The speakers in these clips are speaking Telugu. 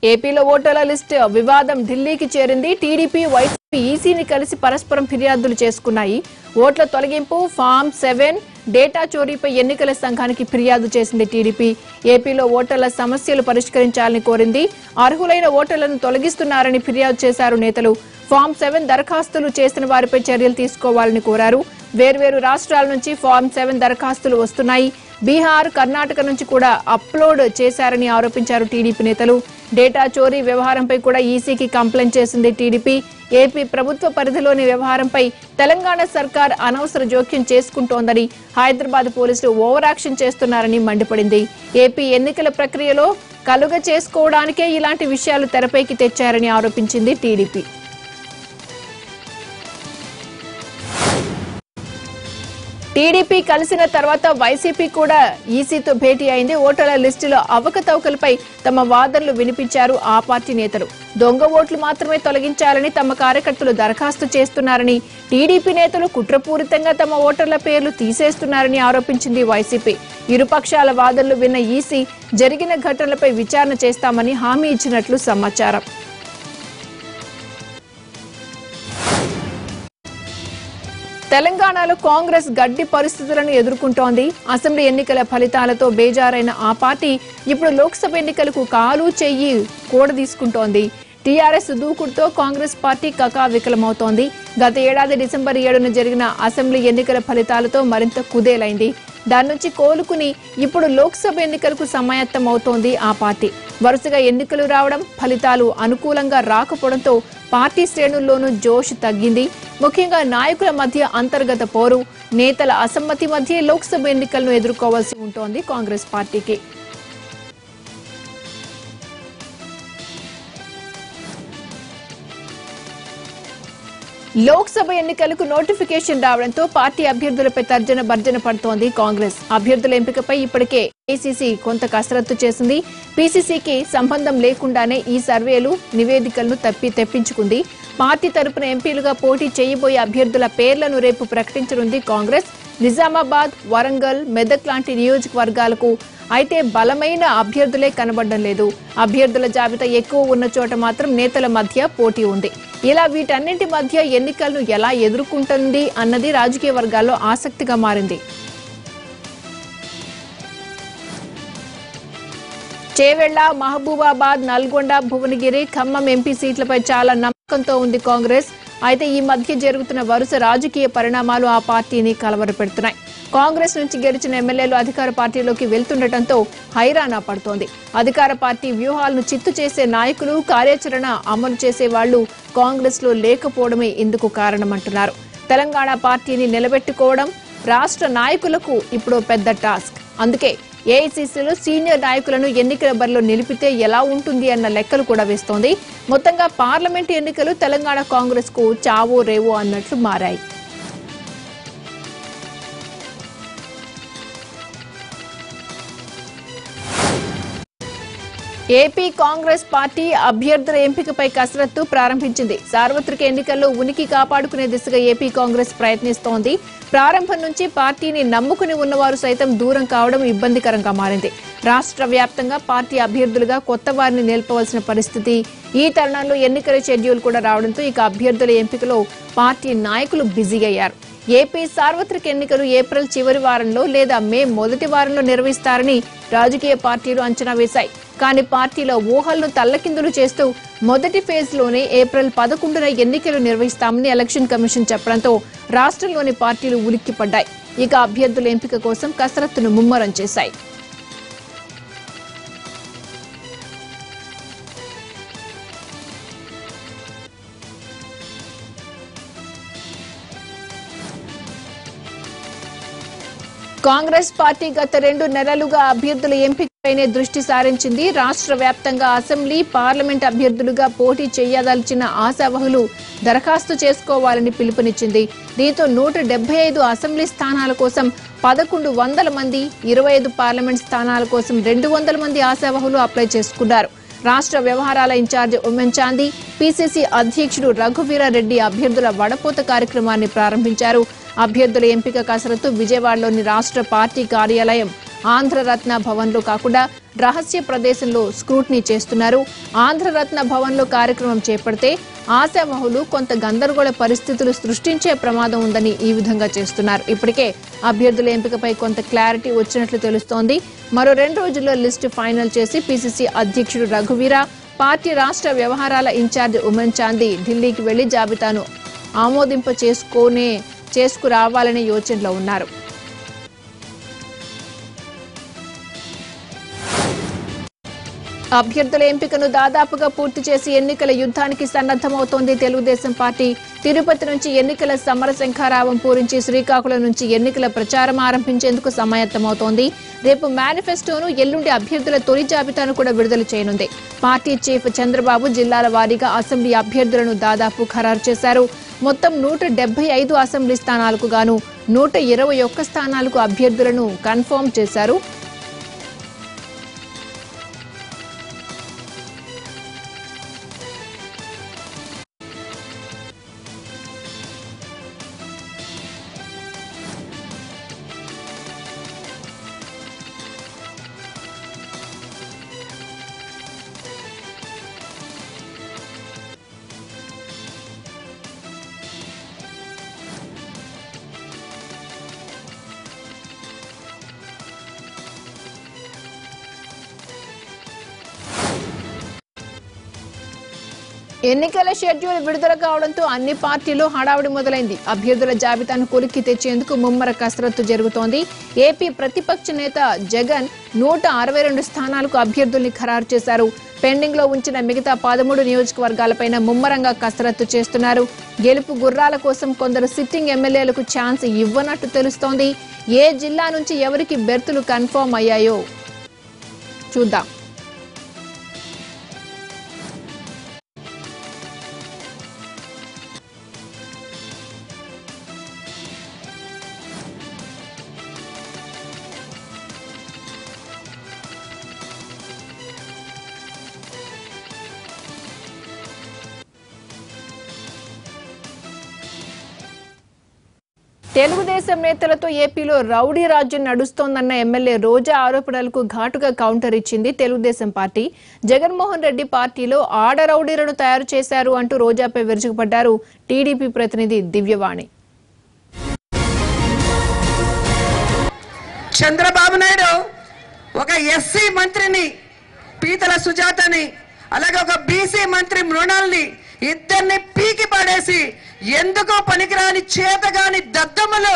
ఏపీలో ఓటర్ల లిస్ట్ వివాదం ఢిల్లీకి చేరింది. టీడీపీ వైసీపీ ఈసీని కలిసి పరస్పరం ఫిర్యాదులు చేసుకున్నాయి. ఓట్ల తొలగింపు, ఫామ్ 7 డేటా చోరీపై ఎన్నికల సంఘానికి ఫిర్యాదు చేసింది టీడీపీ. ఏపీలో ఓటర్ల సమస్యలు పరిష్కరించాలని కోరింది. అర్హులైన ఓటర్లను తొలగిస్తున్నారని ఫిర్యాదు చేశారు నేతలు. ఫామ్ 7 దరఖాస్తులు చేసిన వారిపై చర్యలు తీసుకోవాలని కోరారు. వేర్వేరు రాష్ట్రాల నుంచి ఫామ్ 7 దరఖాస్తులు వస్తున్నాయి. బీహార్, కర్ణాటక నుంచి కూడా అప్లోడ్ చేశారని ఆరోపించారు టీడీపీ నేతలు. డేటా చోరీ వ్యవహారంపై కూడా ఈసీకి కంప్లైంట్ చేసింది టీడీపీ. ఏపీ ప్రభుత్వ పరిధిలోని వ్యవహారంపై తెలంగాణ సర్కార్ అనవసర జోక్యం చేసుకుంటోందని, హైదరాబాద్ పోలీసులు ఓవర్ యాక్షన్ చేస్తున్నారని మండిపడింది. ఏపీ ఎన్నికల ప్రక్రియలో కలుగ చేసుకోవడానికే ఇలాంటి విషయాలు తెరపైకి తెచ్చారని ఆరోపించింది టీడీపీ. టీడీపీ కలిసిన తర్వాత వైసీపీ కూడా ఈసీతో భేటీ అయింది. ఓటర్ల లిస్టులో అవకతవకలపై తమ వాదనలు వినిపించారు ఆ పార్టీ నేతలు. దొంగ ఓట్లు మాత్రమే తొలగించాలని తమ కార్యకర్తలు దరఖాస్తు చేస్తున్నారని, టీడీపీ నేతలు కుట్రపూరితంగా తమ ఓటర్ల పేర్లు తీసేస్తున్నారని ఆరోపించింది వైసీపీ. ఇరుపక్షాల వాదనలు విన్న ఈసీ జరిగిన ఘటనలపై విచారణ చేస్తామని హామీ ఇచ్చినట్లు సమాచారం. తెలంగాణలో కాంగ్రెస్ గడ్డి పరిస్థితులను ఎదుర్కొంటోంది. అసెంబ్లీ ఎన్నికల ఫలితాలతో బేజారైన ఆ పార్టీ ఇప్పుడు లోక్సభ ఎన్నికలకు కాలు చెయ్యి కూడదీసుకుంటోంది. టీఆర్ఎస్ దూకుడుతో కాంగ్రెస్ పార్టీ కకావికలమవుతోంది. గత ఏడాది డిసెంబర్ 7న జరిగిన అసెంబ్లీ ఎన్నికల ఫలితాలతో మరింత కుదేలైంది. దాని నుంచి కోలుకుని ఇప్పుడు లోక్సభ ఎన్నికలకు సమాయత్తమవుతోంది ఆ పార్టీ. వరుసగా ఎన్నికలు రావడం, ఫలితాలు అనుకూలంగా రాకపోవడంతో పార్టీ శ్రేణుల్లోనూ జోష్ తగ్గింది. ముఖ్యంగా నాయకుల మధ్య అంతర్గత పోరు, నేతల అసమ్మతి మధ్య లోక్సభ ఎన్నికలను ఎదుర్కోవాల్సి ఉంటోంది కాంగ్రెస్ పార్టీకి. లోక్సభ ఎన్నికలకు నోటిఫికేషన్ రావడంతో పార్టీ అభ్యర్థులపై తర్జన భర్జన పడుతోంది కాంగ్రెస్. అభ్యర్థుల ఎంపికపై ఇప్పటికే ఏఐసీసీ కొంత కసరత్తు చేసింది. పీసీసీకి సంబంధం లేకుండానే ఈ సర్వేలు, నివేదికలను తెప్పించుకుంది. పార్టీ తరపున ఎంపీలుగా పోటీ చేయబోయే అభ్యర్థుల పేర్లను రేపు ప్రకటించనుంది కాంగ్రెస్. నిజామాబాద్, వరంగల్, మెదక్ లాంటి నియోజకవర్గాలకు అయితే బలమైన అభ్యర్థులే కనబడడం లేదు. అభ్యర్థుల జాబితా ఎక్కువ ఉన్న చోట మాత్రం నేతల మధ్య పోటీ ఉంది. ఇలా వీటన్నింటి మధ్య ఎన్నికలను ఎలా ఎదుర్కొంటుంది అన్నది రాజకీయ వర్గాల్లో ఆసక్తిగా మారింది. చేవెళ్ల, మహబూబాబాద్, నల్గొండ, భువనగిరి, ఖమ్మం ఎంపీ సీట్లపై చాలా నమ్మకంతో ఉంది కాంగ్రెస్. అయితే ఈ మధ్య జరుగుతున్న వరుస రాజకీయ పరిణామాలు ఆ పార్టీని కలవరపెడుతున్నాయి. కాంగ్రెస్ నుంచి గెలిచిన ఎమ్మెల్యేలు అధికార పార్టీలోకి వెళ్తుండటంతో హైరానా పడుతోంది. అధికార పార్టీ వ్యూహాలను చిత్తు చేసే నాయకులు, కార్యాచరణ అమలు చేసే వాళ్లు కాంగ్రెస్ లో లేకపోవడమే ఇందుకు కారణమంటున్నారు. తెలంగాణ పార్టీని నిలబెట్టుకోవడం రాష్ట్ర నాయకులకు ఇప్పుడు పెద్ద టాస్క్. అందుకే ఏఐసీసీలో సీనియర్ నాయకులను ఎన్నికల బరిలో నిలిపితే ఎలా ఉంటుంది అన్న లెక్కలు కూడా వేస్తోంది. మొత్తంగా పార్లమెంటు ఎన్నికలు తెలంగాణ కాంగ్రెస్ కు చావో రేవో అన్నట్లు మారాయి. ఏపీ కాంగ్రెస్ పార్టీ అభ్యర్థుల ఎంపికపై కసరత్తు ప్రారంభించింది. సార్వత్రిక ఎన్నికల్లో ఉనికి కాపాడుకునే దిశగా ఏపీ కాంగ్రెస్ ప్రయత్నిస్తోంది. ప్రారంభం నుంచి పార్టీని నమ్ముకుని ఉన్నవారు సైతం దూరం కావడం ఇబ్బందికరంగా మారింది. రాష్ట్ర వ్యాప్తంగా పార్టీ అభ్యర్థులుగా కొత్త వారిని నిలపవలసిన పరిస్థితి. ఈ తరుణంలో ఎన్నికల షెడ్యూల్ కూడా రావడంతో ఇక అభ్యర్థుల ఎంపికలో పార్టీ నాయకులు బిజీగా అయ్యారు. ఏపీ సార్వత్రిక ఎన్నికలు ఏప్రిల్ చివరి వారంలో లేదా మే మొదటి వారంలో నిర్వహిస్తారని రాజకీయ పార్టీలు అంచనా వేశాయి. కానీ పార్టీలో ఊహలను తల్లకిందులు చేస్తూ మొదటి ఫేజ్ లోనే ఏప్రిల్ 11న ఎన్నికలు నిర్వహిస్తామని ఎలక్షన్ కమిషన్ చెప్పడంతో రాష్ట్రంలోని పార్టీలు ఉలిక్కిపడ్డాయి. ఇక అభ్యర్థుల ఎంపిక కోసం కసరత్తును ముమ్మరం చేశాయి. కాంగ్రెస్ పార్టీ గత 2 నెలలుగా అభ్యర్థుల ఎంపికపైనే దృష్టి సారించింది. రాష్ట్ర వ్యాప్తంగా అసెంబ్లీ, పార్లమెంట్ అభ్యర్థులుగా పోటీ చేయదలిచిన ఆశావహులు దరఖాస్తు చేసుకోవాలని పిలుపునిచ్చింది. దీంతో 175 అసెంబ్లీ స్థానాల కోసం 1100 మంది, 25 పార్లమెంట్ స్థానాల కోసం 200 మంది ఆశావహులు అప్లై చేసుకున్నారు. రాష్ట్ర వ్యవహారాల ఇన్ఛార్జ్ ఉమెన్ చాందీ, పీసీసీ అధ్యక్షుడు రఘువీరారెడ్డి అభ్యర్థుల వడపోత కార్యక్రమాన్ని ప్రారంభించారు. అభ్యర్థుల ఎంపిక కసరత్తు విజయవాడలోని రాష్ట్ర పార్టీ కార్యాలయం ఆంధ్రరత్న భవన్లో కాకుండా రహస్య ప్రదేశంలో స్క్రూటినీ చేస్తున్నారు. ఆంధ్రరత్న భవన్లో కార్యక్రమం చేపడితే ఆశామహులు కొంత గందరగోళ పరిస్థితులు సృష్టించే ప్రమాదం ఉందని ఈ విధంగా చేస్తున్నారు. ఇప్పటికే అభ్యర్థుల ఎంపికపై కొంత క్లారిటీ వచ్చినట్లు తెలుస్తోంది. మరో 2 రోజుల్లో లిస్టు ఫైనల్ చేసి పిసిసి అధ్యక్షుడు రఘువీర, పార్టీ రాష్ట్ర వ్యవహారాల ఇన్ఛార్జ్ ఉమెన్ చాందీ ఢిల్లీకి వెళ్లి జాబితాను ఆమోదింప చేసుకురావాలనే యోచనలో ఉన్నారు. అభ్యర్థుల ఎంపికను దాదాపుగా పూర్తి చేసి ఎన్నికల యుద్ధానికి సన్నద్ధమవుతోంది తెలుగుదేశం పార్టీ. తిరుపతి నుంచి ఎన్నికల సమర శంఖారావం పూరించి శ్రీకాకుళం నుంచి ఎన్నికల ప్రచారం ఆరంభించేందుకు సమాయత్తమవుతోంది. రేపు మేనిఫెస్టోను, ఎల్లుండి అభ్యర్థుల తొలి జాబితాను కూడా విడుదల చేయనుంది. పార్టీ చీఫ్ చంద్రబాబు జిల్లాల వారీగా అసెంబ్లీ అభ్యర్థులను దాదాపు ఖరారు చేశారు. మొత్తం 175 అసెంబ్లీ స్థానాలకు గాను 121 స్థానాలకు అభ్యర్థులను కన్ఫర్మ్ చేశారు. ఎన్నికల షెడ్యూల్ విడుదల కావడంతో అన్ని పార్టీలు హడావుడి మొదలైంది. అభ్యర్థుల జాబితాను కొలిక్కి తెచ్చేందుకు ముమ్మర కసరత్తు జరుగుతోంది. ఏపీ ప్రతిపక్ష నేత జగన్ 162 స్థానాలకు అభ్యర్థుల్ని ఖరారు చేశారు. పెండింగ్ లో ఉంచిన మిగతా 13 నియోజకవర్గాలపైన ముమ్మరంగా కసరత్తు చేస్తున్నారు. గెలుపు గుర్రాల కోసం కొందరు సిట్టింగ్ ఎమ్మెల్యేలకు ఛాన్స్ ఇవ్వనట్టు తెలుస్తోంది. ఏ జిల్లా నుంచి ఎవరికి బెర్తులు కన్ఫర్మ్ అయ్యాయో చూద్దాం. తెలుగుదేశం నేతలతో ఏపీలో రౌడీ రాజ్యం నడుస్తోందన్న ఎమ్మెల్యే రోజా ఆరోపణలకు ఘాటుగా కౌంటర్ ఇచ్చింది తెలుగుదేశం పార్టీ. జగన్మోహన్ రెడ్డి పార్టీలో ఆడ రౌడీలను తయారు చేశారు అంటూ రోజాపై విరుచుకుపడ్డారు టీడీపీ ప్రతినిధి దివ్యవాణి. చంద్రబాబు నాయుడు ఒక ఎస్సీ మంత్రిని పీతల సుజాతని, అలాగే ఒక బీసీ మంత్రి మృణాల్ని ఇద్దరిని పీకి పడేసి ఎందుకో పనికిరాని చేతగాని దద్దమ్మలు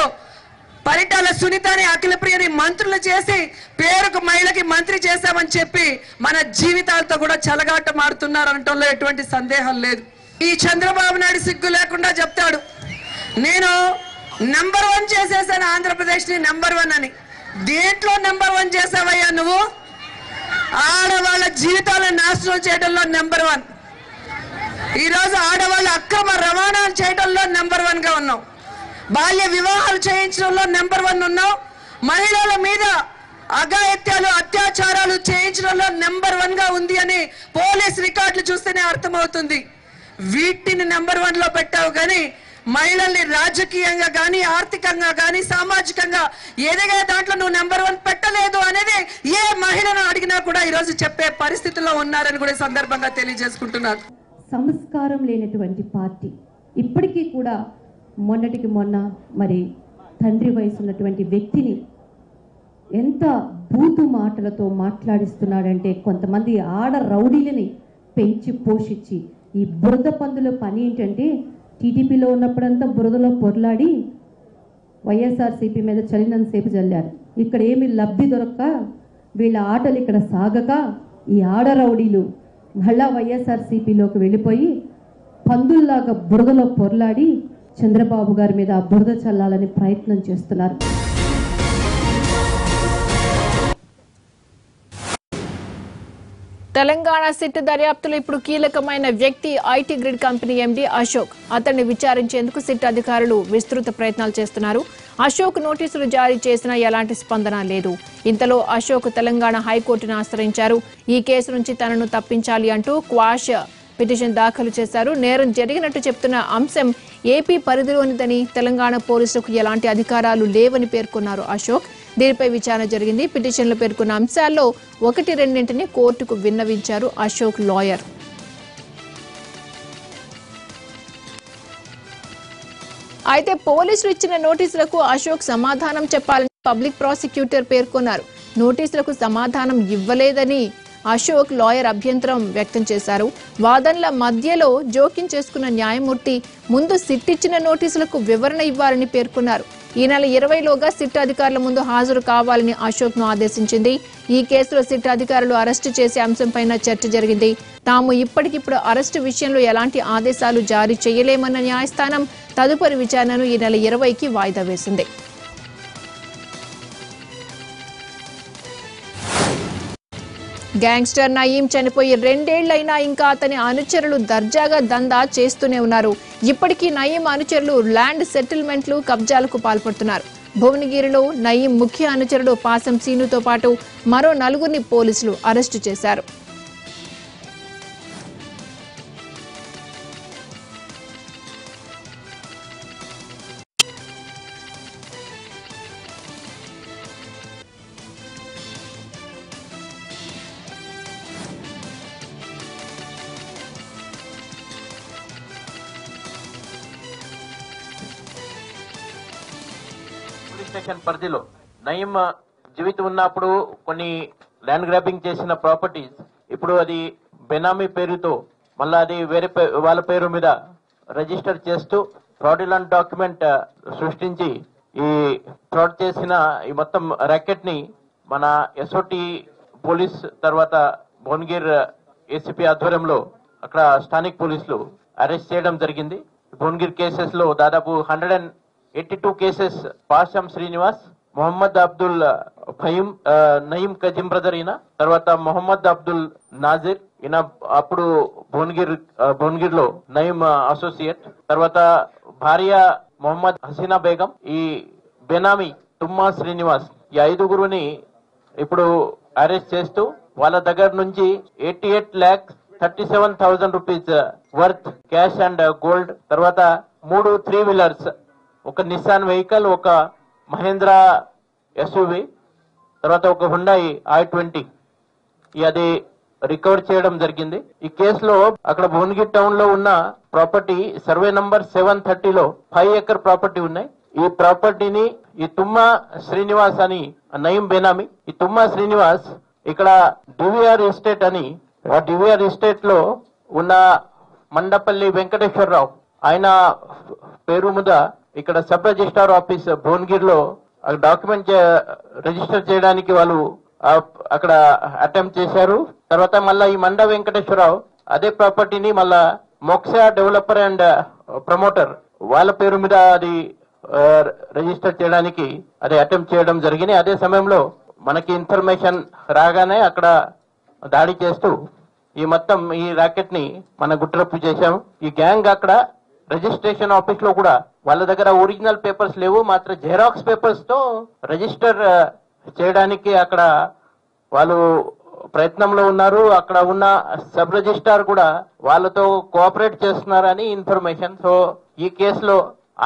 పరిటాల సునీతని, అఖిలప్రియని మంత్రులు చేసి పేరుకు మహిళకి మంత్రి చేశామని చెప్పి మన జీవితాలతో కూడా చెలగాట మారుతున్నారు అనటంలో ఎటువంటి సందేహం లేదు. ఈ చంద్రబాబు నాయుడు సిగ్గు లేకుండా చెప్తాడు, నేను నెంబర్ 1 చేసేసాను ఆంధ్రప్రదేశ్ ని నెంబర్ 1 అని. దేంట్లో నెంబర్ 1 చేసావయ్యా నువ్వు? ఆడవాళ్ళ జీవితాలను నాశనం చేయడంలో నెంబర్ 1. ఈ రోజు ఆడవాళ్ళ అక్రమ రవాణాలు చేయడంలో నెంబర్ 1 గా ఉన్నాం. బాల్య వివాహాలు చేయించడంలో నెంబర్ 1 ఉన్నాం. మహిళల మీద అఘాయిత్యాలు, అత్యాచారాలు చేయించడంలో నెంబర్ 1 గా ఉంది అని పోలీస్ రికార్డులు చూస్తేనే అర్థమవుతుంది. వీటిని నెంబర్ 1 లో పెట్టావు కానీ మహిళల్ని రాజకీయంగా కానీ, ఆర్థికంగా కానీ, సామాజికంగా ఎదిగే దాంట్లో నువ్వు నెంబర్ 1 పెట్టలేదు అనేది ఏ మహిళను అడిగినా కూడా ఈరోజు చెప్పే పరిస్థితుల్లో ఉన్నారని కూడా సందర్భంగా తెలియజేసుకుంటున్నారు. సంస్కారం లేనటువంటి పార్టీ ఇప్పటికీ కూడా మొన్నటికి మొన్న మరి తండ్రి వయసు ఉన్నటువంటి వ్యక్తిని ఎంత బూతు మాటలతో మాట్లాడిస్తున్నాడంటే, కొంతమంది ఆడ రౌడీలని పెంచి పోషించి ఈ బురద పందుల పని ఏంటంటే, టీడీపీలో ఉన్నప్పుడంతా బురదలో పొర్లాడి వైఎస్ఆర్సీపీ మీద చలినంతసేపు చల్లారు. ఇక్కడ ఏమి లబ్ధి దొరక్క వీళ్ళ ఆటలు ఇక్కడ సాగక ఈ ఆడ రౌడీలు మళ్ళా వైఎస్ఆర్సీపీలోకి వెళ్ళిపోయి పందుల్లాగా బురదలో పొర్లాడి చంద్రబాబు గారి మీద ఆ బురద చల్లాలని ప్రయత్నం చేస్తున్నారు. తెలంగాణ సిట్ దర్యాప్తులో ఇప్పుడు కీలకమైన వ్యక్తి IT grid company MD Ashok. అతన్ని విచారించేందుకు సిట్ అధికారులు విస్తృత ప్రయత్నాలు చేస్తున్నారు. అశోక్ నోటీసులు జారీ చేసినా ఎలాంటి స్పందన లేదు. ఇంతలో అశోక్ తెలంగాణ హైకోర్టును ఆశ్రయించారు. ఈ కేసు నుంచి తనను తప్పించాలి అంటూ క్వాష్ పిటిషన్ దాఖలు చేశారు. నేరం జరిగినట్టు చెప్తున్న అంశం ఏపీ పరిధిలోనిదని, తెలంగాణ పోలీసులకు ఎలాంటి అధికారాలు లేవని పేర్కొన్నారు అశోక్. దీనిపై విచారణ జరిగింది. పిటిషన్లో పేర్కొన్న అంశాల్లో 1-2 కోర్టుకు విన్నవించారు అశోక్ లాయర్. అయితే పోలీసులు ఇచ్చిన నోటీసులకు అశోక్ సమాధానం చెప్పాలని పబ్లిక్ ప్రాసిక్యూటర్ పేర్కొన్నారు. నోటీసులకు సమాధానం ఇవ్వలేదని అశోక్ లాయర్ అభ్యంతరం వ్యక్తం చేశారు. వాదనల మధ్యలో జోక్యం చేసుకున్న న్యాయమూర్తి ముందు సిట్ ఇచ్చిన నోటీసులకు వివరణ ఇవ్వాలని పేర్కొన్నారు. ఈ నెల 20లోగా సిట్ అధికారుల ముందు హాజరు కావాలని అశోక్ ను ఆదేశించింది. ఈ కేసులో సిట్ అధికారులు అరెస్టు చేసే అంశంపైన చర్చ జరిగింది. తాము ఇప్పటికిప్పుడు అరెస్టు విషయంలో ఎలాంటి ఆదేశాలు జారీ చేయలేమన్న న్యాయస్థానం తదుపరి విచారణను ఈ నెల 20కి వాయిదా వేసింది. గ్యాంగ్స్టర్ నయీం చనిపోయి 2 ఏళ్లైనా ఇంకా అతని అనుచరులు దర్జాగా దందా చేస్తూనే ఉన్నారు. ఇప్పటికీ నయీం అనుచరులు ల్యాండ్ సెటిల్మెంట్లు, కబ్జాలకు పాల్పడుతున్నారు. భువనగిరిలో నయీం ముఖ్య అనుచరుడు పాసం సీనుతో పాటు మరో 4గురిని పోలీసులు అరెస్టు చేశారు. స్టేషన్ పరిధిలో నయీం జీవితం ఉన్నప్పుడు కొన్ని ల్యాండ్ గ్రాబింగ్ చేసిన ప్రాపర్టీస్ ఇప్పుడు అది బెనామీ పేరుతో మళ్ళీ అది వేరే వాళ్ళ పేరు మీద రిజిస్టర్ చేస్తూ ఫ్రాడ్యులెంట్ డాక్యుమెంట్ సృష్టించి ఈ ఫ్రాడ్ చేసిన ఈ మొత్తం ర్యాకెట్ ని మన ఎస్ఓటి పోలీస్ తర్వాత భువనగిర్ ఏసీపీ ఆధ్వర్యంలో అక్కడ స్థానిక పోలీసులు అరెస్ట్ చేయడం జరిగింది. భువనగిర్ కేసెస్ లో దాదాపు 182 కేసెస్ పాషం శ్రీనివాస్, మొహమ్మద్ అబ్దుల్ ఫహీం, నయీం కజిం బ్రదర్ ఈయన, తర్వాత మొహమ్మద్ అబ్దుల్ నాజిర్ ఈయన అప్పుడు భువనగిర్ లో నయీం అసోసియేట్, తర్వాత భార్య మొహమ్మద్ హసీనా బేగం, ఈ బెనామీ తుమ్మా శ్రీనివాస్, ఈ 5గురిని ఇప్పుడు అరెస్ట్ చేస్తూ వాళ్ళ దగ్గర నుంచి 88,37,000 rupees worth cash and gold, తర్వాత 3 3 వీలర్స్, ఒక నిస్సాన్ వెహికల్, ఒక మహేంద్రా ఎస్యూవి, తర్వాత ఒక హుండాయి i20 అది రికవర్ చేయడం జరిగింది. ఈ కేసులో అక్కడ భువనగిరి టౌన్ లో ఉన్న ప్రాపర్టీ సర్వే నంబర్ 730లో 5 ఎకర్ ప్రాపర్టీ ఉన్నాయి. ఈ ప్రాపర్టీని ఈ తుమ్మా శ్రీనివాస్ అని నయీం బెనామీ, ఈ తుమ్మా శ్రీనివాస్ ఇక్కడ డివిఆర్ ఎస్టేట్ అని, ఆ డివిఆర్ ఎస్టేట్ లో ఉన్న మండపల్లి వెంకటేశ్వరరావు ఆయన పేరు మీద ఇక్కడ సబ్ రిజిస్ట్రార్ ఆఫీస్ భువనగిర్ లో డాక్యుమెంట్ రిజిస్టర్ చేయడానికి వాళ్ళు అక్కడ అటెంప్ట్ చేశారు. తర్వాత మళ్ళా ఈ మండ వెంకటేశ్వరరావు అదే ప్రాపర్టీని మళ్ళా మోక్ష డెవలపర్ అండ్ ప్రమోటర్ వాళ్ళ పేరు మీద అది రిజిస్టర్ చేయడానికి అది అటెంప్ట్ చేయడం జరిగింది. అదే సమయంలో మనకి ఇన్ఫర్మేషన్ రాగానే అక్కడ దాడి చేస్తూ ఈ మొత్తం ఈ ర్యాకెట్ ని మన గుట్రప్పు చేశాము. ఈ గ్యాంగ్ అక్కడ రిజిస్ట్రేషన్ ఆఫీస్ లో కూడా వాళ్ళ దగ్గర ఒరిజినల్ పేపర్స్ లేవు, మాత్రం జెరాక్స్ పేపర్స్ తో రిజిస్టర్ చేయడానికి అక్కడ వాళ్ళు ప్రయత్నంలో ఉన్నారు. అక్కడ ఉన్న సబ్ రిజిస్ట్రార్ కూడా వాళ్ళతో కోఆపరేట్ చేస్తున్నారని ఇన్ఫర్మేషన్. సో ఈ కేసులో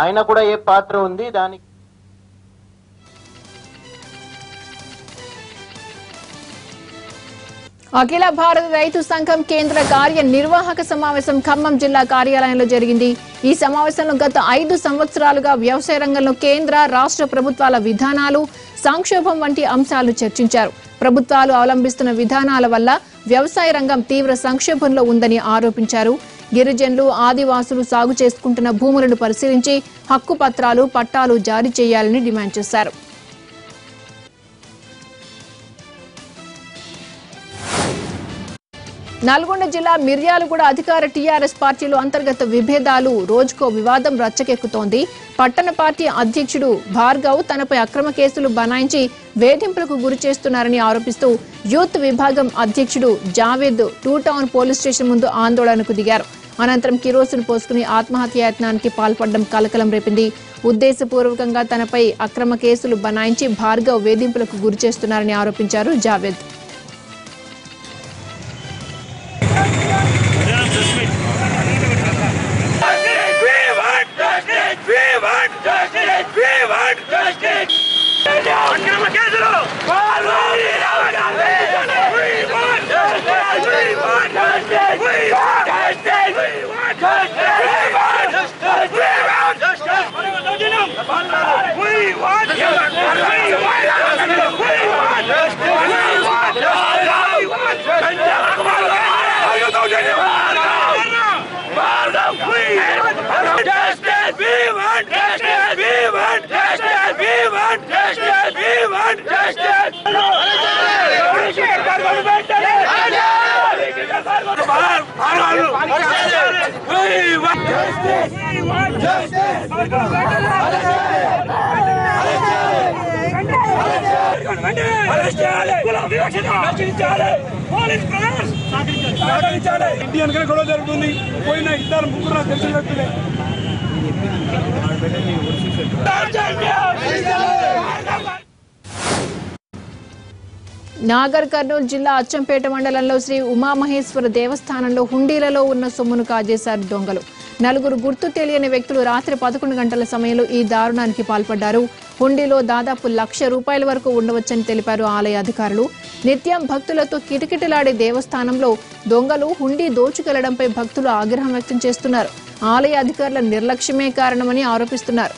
ఆయన కూడా ఏ పాత్ర ఉంది దానికి అఖిల భారత రైతు సంఘం కేంద్ర కార్యనిర్వాహక సమావేశం ఖమ్మం జిల్లా కార్యాలయంలో జరిగింది. ఈ సమావేశంలో గత 5 సంవత్సరాలుగా వ్యవసాయ రంగంలో కేంద్ర రాష్ట్ర ప్రభుత్వాల విధానాలు, సంక్షోభం వంటి అంశాలు చర్చించారు. ప్రభుత్వాలు అవలంబిస్తున్న విధానాల వల్ల వ్యవసాయ రంగం తీవ్ర సంక్షోభంలో ఉందని ఆరోపించారు. గిరిజనులు, ఆదివాసులు సాగు చేసుకుంటున్న భూములను పరిశీలించి హక్కు పత్రాలు, పట్టాలు జారీ చేయాలని డిమాండ్ చేశారు. నల్గొండ జిల్లా మిర్యాలగూడ అధికార టీఆర్ఎస్ పార్టీలో అంతర్గత విభేదాలు, రోజుకో వివాదం రచ్చకెక్కుతోంది. పట్టణ పార్టీ అధ్యక్షుడు భార్గవ్ తనపై అక్రమ కేసులు బనాయించి వేధింపులకు గురి చేస్తున్నారని ఆరోపిస్తూ యూత్ విభాగం అధ్యక్షుడు జావేద్ 2 టౌన్ పోలీస్ స్టేషన్ ముందు ఆందోళనకు దిగారు. అనంతరం కిరోసిన్ పోసుకుని ఆత్మహత్యాయత్నానికి పాల్పడడం కలకలం రేపింది. ఉద్దేశపూర్వకంగా తనపై అక్రమ కేసులు బనాయించి భార్గవ్ వేధింపులకు గురి చేస్తున్నారని ఆరోపించారు జావేద్. ఇండియన్ గా గొడవ జరుగుతుంది. పోయిన ఇద్దరు ముగ్గురు తెలిసిన వ్యక్తులే. నాగర్ కర్నూలు జిల్లా అచ్చంపేట మండలంలో శ్రీ ఉమామహేశ్వర దేవస్థానంలో హుండీలలో ఉన్న సొమ్మును కాజేశారు దొంగలు. 4 గుర్తు తెలియని వ్యక్తులు రాత్రి 11 గంటల సమయంలో ఈ దారుణానికి పాల్పడ్డారు. హుండీలో దాదాపు ₹1,00,000 వరకు ఉండవచ్చని తెలిపారు ఆలయ అధికారులు. నిత్యం భక్తులతో కిటకిటలాడే దేవస్థానంలో దొంగలు హుండీ దోచుకెళ్లడంపై భక్తులు ఆగ్రహం వ్యక్తం చేస్తున్నారు. ఆలయ అధికారుల నిర్లక్ష్యమే కారణమని ఆరోపిస్తున్నారు.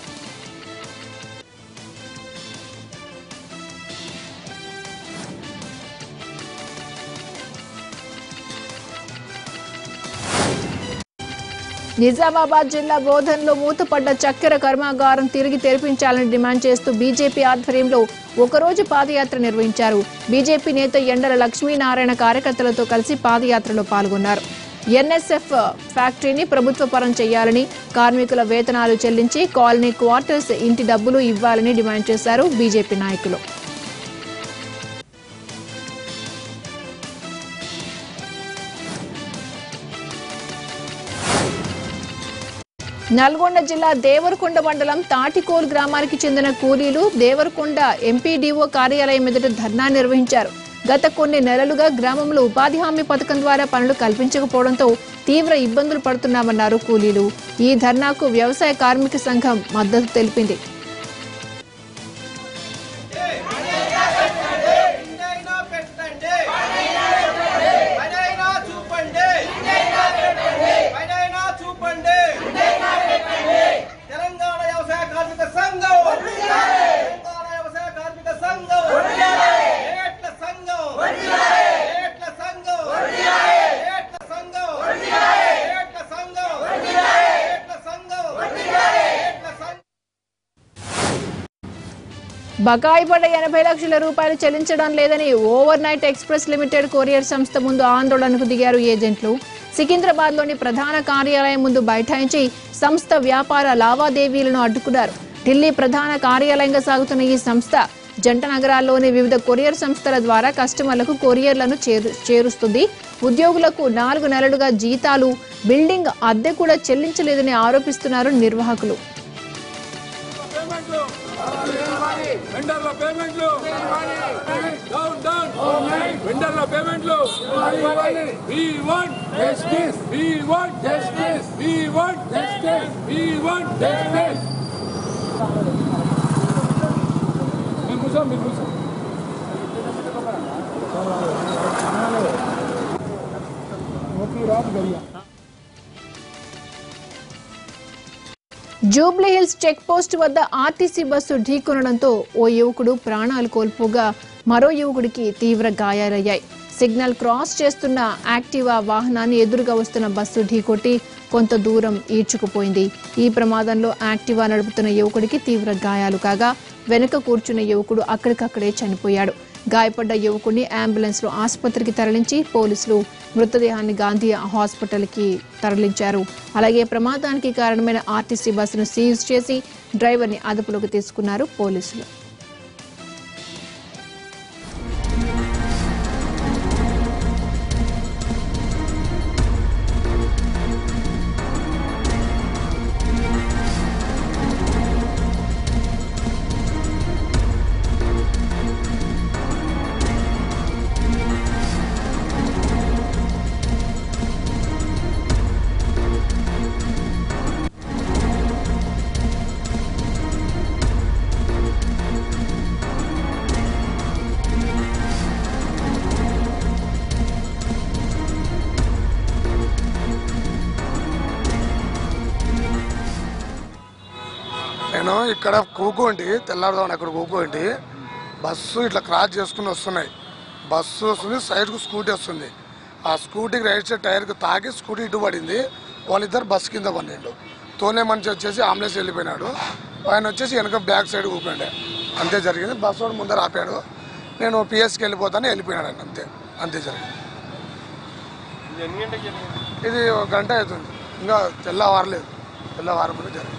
నిజామాబాద్ జిల్లా బోధన్లో మూతపడ్డ చక్కెర కర్మాగారం తిరిగి తెరిపించాలని డిమాండ్ చేస్తూ బీజేపీ ఆధ్వర్యంలో ఒకరోజు పాదయాత్ర నిర్వహించారు. బీజేపీ నేత ఎండల లక్ష్మీనారాయణ కార్యకర్తలతో కలిసి పాదయాత్రలో పాల్గొన్నారు. ఎన్ఎస్ఎఫ్ ఫ్యాక్టరీని ప్రభుత్వ పరం చేయాలని, కార్మికుల వేతనాలు చెల్లించి కాలనీ క్వార్టర్స్ ఇంటి డబ్బులు ఇవ్వాలని డిమాండ్ చేశారు బీజేపీ నాయకులు. నల్గొండ జిల్లా దేవరకొండ మండలం తాటికోల్ గ్రామానికి చెందిన కూలీలు దేవరకొండ ఎంపీడీఓ కార్యాలయం ఎదుట ధర్నా నిర్వహించారు. గత కొన్ని నెలలుగా గ్రామంలో ఉపాధి హామీ పథకం ద్వారా పనులు కల్పించకపోవడంతో తీవ్ర ఇబ్బందులు పడుతున్నామన్నారు కూలీలు. ఈ ధర్నాకు వ్యవసాయ కార్మిక సంఘం మద్దతు తెలిపింది. బకాయి పడ్డ ₹80,00,000 చెల్లించడం లేదని over night express limited courier సంస్థ ముందు ఆందోళనకు దిగారు ఏజెంట్లు. సికింద్రాబాద్లోని ప్రధాన కార్యాలయం ముందు బైఠాయించి సంస్థ వ్యాపార లావాదేవీలను అడ్డుకున్నారు. ఢిల్లీ ప్రధాన కార్యాలయంగా సాగుతున్న ఈ సంస్థ జంట నగరాల్లోని వివిధ కొరియర్ సంస్థల ద్వారా కస్టమర్లకు కొరియర్లను చేరుస్తుంది. ఉద్యోగులకు 4 నెలలుగా జీతాలు, బిల్డింగ్ అద్దె కూడా చెల్లించలేదని ఆరోపిస్తున్నారు నిర్వాహకులు. జూబ్లీ హిల్స్ చెక్ పోస్ట్ వద్ద ఆర్టీసీ బస్సు ఢీకొనడంతో ఓ యువకుడు ప్రాణాలు కోల్పోగా మరో యువకుడికి తీవ్ర గాయాలయ్యాయి. సిగ్నల్ క్రాస్ చేస్తున్న యాక్టివా వాహనాన్ని ఎదురుగా వస్తున్న బస్సు ఢీకొట్టి కొంత దూరం ఈడ్చుకుపోయింది. ఈ ప్రమాదంలో యాక్టివా నడుపుతున్న యువకుడికి తీవ్ర గాయాలు కాగా వెనుక కూర్చున్న యువకుడు అక్కడికక్కడే చనిపోయాడు. గాయపడ్డ యువకుడిని అంబులెన్స్ లో ఆసుపత్రికి తరలించి పోలీసులు మృతదేహాన్ని గాంధీ హాస్పిటల్కి తరలించారు. అలాగే ప్రమాదానికి కారణమైన ఆర్టీసీ బస్సును సీజ్ చేసి డ్రైవర్ని అదుపులోకి తీసుకున్నారు పోలీసులు. నేను ఇక్కడ కూకోండి తెల్లారుదామని అక్కడ కూకోండి బస్సు ఇట్లా క్రాస్ చేసుకుని వస్తున్నాయి. బస్సు వస్తుంది, సైడ్కు స్కూటీ వస్తుంది. ఆ స్కూటీకి రైట్ సైడ్ టైర్కి తాకి స్కూటీ ఇటు పడింది. వాళ్ళిద్దరు బస్సు కింద పడినాడు. తోనే మనిషి వచ్చేసి అంబులెన్స్ వెళ్ళిపోయినాడు. ఆయన వచ్చేసి వెనక బ్యాక్ సైడ్ కూకండి. అంతే జరిగింది. బస్సు వాడు ముందర ఆపాడు. నేను పిఎస్కి వెళ్ళిపోతాను వెళ్ళిపోయినాడు ఆయన. అంతే జరిగింది. ఇది 1 గంట అవుతుంది. ఇంకా తెల్లవారలేదు. తెల్లవారముందు జరిగింది.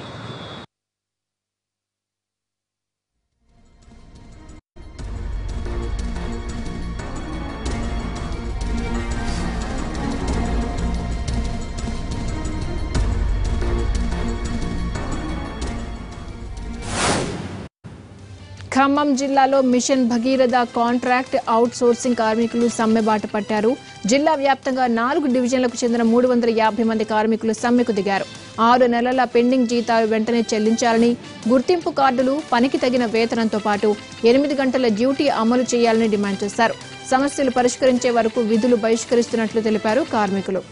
ఖమ్మం జిల్లాలో mission Bhagiratha contract outsourcing కార్మికులు సమ్మెబాట పట్టారు. జిల్లా వ్యాప్తంగా 4 డివిజన్లకు చెందిన 350 మంది కార్మికులు సమ్మెకు దిగారు. 6 నెలల పెండింగ్ జీతాలు వెంటనే చెల్లించాలని, గుర్తింపు కార్డులు, పనికి తగిన వేతనంతో పాటు 8 గంటల డ్యూటీ అమలు చేయాలని డిమాండ్ చేశారు. సమస్యలు పరిష్కరించే వరకు విధులు బహిష్కరిస్తున్నట్లు తెలిపారు కార్మికులు.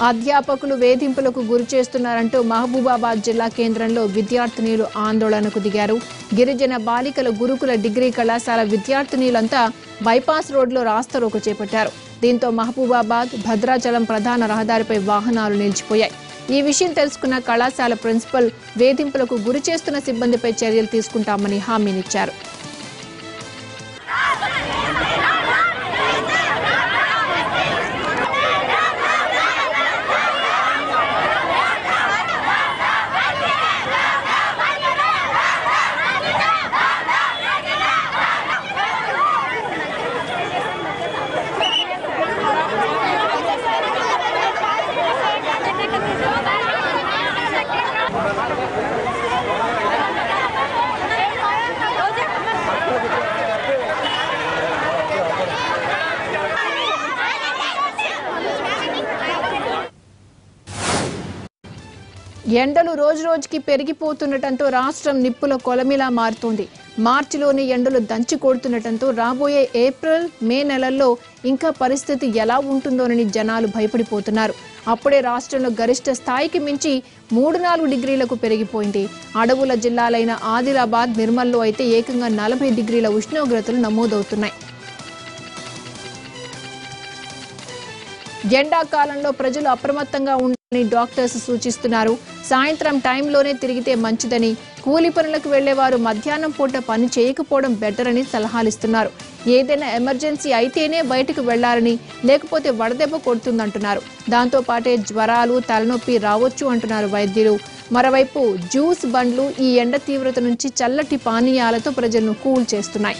అధ్యాపకులు వేధింపులకు గురి చేస్తున్నారంటూ మహబూబాబాద్ జిల్లా కేంద్రంలో విద్యార్థినీలు ఆందోళనకు దిగారు. గిరిజన బాలికల గురుకుల డిగ్రీ కళాశాల విద్యార్థినీలంతా బైపాస్ రోడ్లో రాస్తారోకో చేపట్టారు. దీంతో మహబూబాబాద్ భద్రాచలం ప్రధాన రహదారిపై వాహనాలు నిలిచిపోయాయి. ఈ విషయం తెలుసుకున్న కళాశాల ప్రిన్సిపల్ వేధింపులకు గురి చేస్తున్న సిబ్బందిపై చర్యలు తీసుకుంటామని హామీనిచ్చారు. ఎండలు రోజురోజుకి పెరిగిపోతుండటంతో రాష్ట్రం నిప్పుల కొలమిలా మారుతోంది. మార్చిలోని ఎండలు దంచి కొడుతుండటంతో రాబోయే ఏప్రిల్, మే నెలల్లో ఇంకా పరిస్థితి ఎలా ఉంటుందోనని జనాలు భయపడిపోతున్నారు. అప్పుడే రాష్ట్రంలో గరిష్ట స్థాయికి మించి 3-4 డిగ్రీలకు పెరిగిపోయింది. అడవుల జిల్లాలైన ఆదిలాబాద్, నిర్మల్లో అయితే ఏకంగా 40 డిగ్రీల ఉష్ణోగ్రతలు నమోదవుతున్నాయి. ఎండాకాలంలో ప్రజలు అప్రమత్తంగా ఉండాలని డాక్టర్స్ సూచిస్తున్నారు. సాయంత్రం టైంలోనే తిరిగితే మంచిదని, కూలి పనులకు వెళ్లేవారు మధ్యాహ్నం పూట పని చేయకపోవడం బెటర్ అని సలహాలిస్తున్నారు. ఏదైనా ఎమర్జెన్సీ అయితేనే బయటకు వెళ్లాలని, లేకపోతే వడదెబ్బ కొడుతుందంటున్నారు. దాంతో పాటే జ్వరాలు, తలనొప్పి రావచ్చు అంటున్నారు వైద్యులు. మరోవైపు జ్యూస్ బండ్లు ఈ ఎండ తీవ్రత నుంచి చల్లటి పానీయాలతో ప్రజలను కూల్ చేస్తున్నాయి.